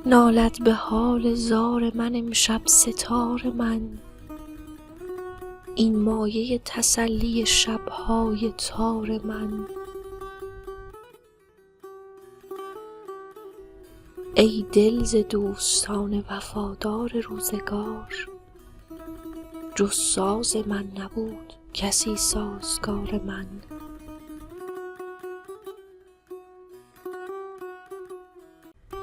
نالد به حال زار من امشب ستار من، این مایه تسلی شب‌های تار من. ای دل ز دوستان وفادار روزگار، جز ساز من نبود کسی سازگار من.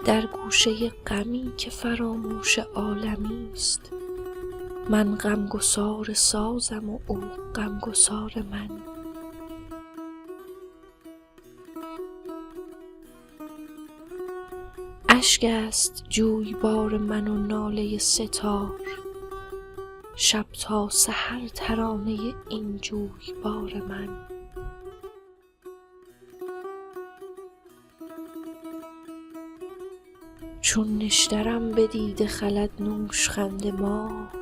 در گوشه غمی که فراموش عالمی است، من غمگسار سازم و او غمگسار من. اشک است جویبار من و ناله ستار، شب تا سحر ترانه این جویبار من. چون نشترم به دیده خلد نوشخند ماه،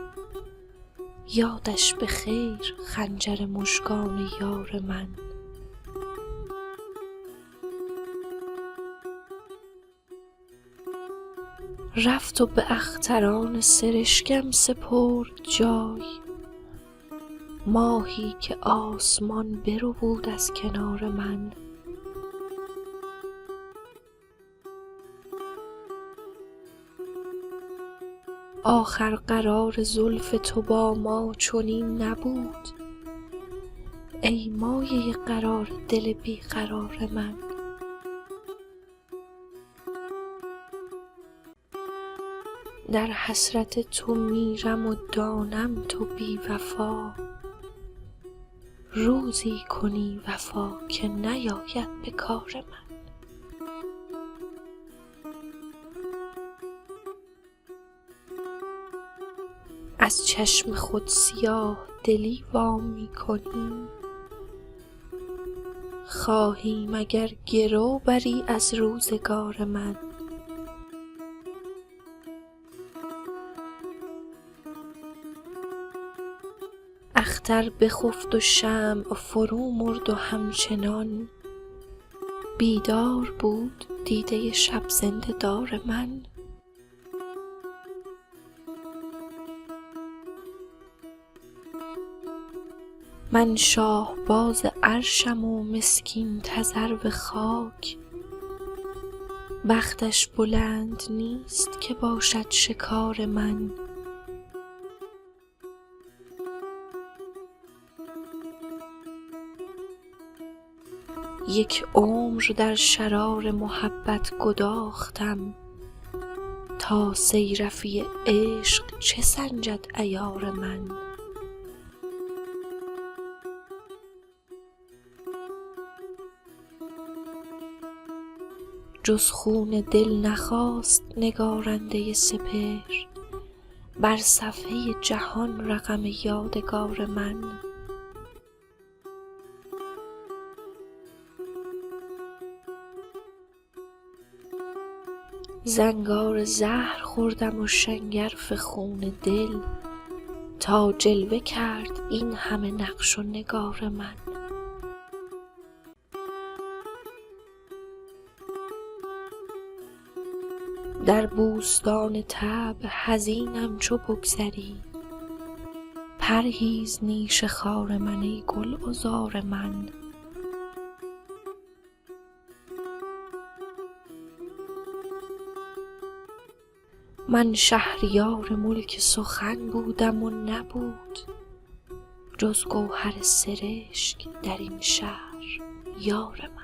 یادش به خیر خنجر مژگان یار من. رفت و به اختران سرشکم سپرد جای، ماهی که آسمان بربود از کنار من. آخر قرار زلف تو با ما چنین نبود، ای مایه قرار دل بی قرار من. در حسرت تو میرم و دانم تو بی وفا، روزی کنی وفا که نیاید به کار من. از چشم خود سیاه دلی وام می کنی، خواهی مگر گرو بری از روزگار من. اختر بخفت و شمع فرو مرد و همچنان، بیدار بود دیده شب زنده دار من. من شاهباز عرشم و مسکین تذرو خاک، بختش بلند نیست که باشد شکار من. یک عمر در شرار محبت گداختم، تا صیرفی عشق چه سنجد عیار من. جز خون دل نخواست نگارنده سپهر، بر صفحه جهان رقم یادگار من. زنگار زهر خوردم و شنگرف خون دل، تا جلوه کرد این همه نقش و نگار من. در بوستان طبع حزینم چو بگذری، پرهیز نیش خار من ای گلعذار من. من شهریار ملک سخن بودم و نبود، جز گوهر سرشک در این شهر یار من.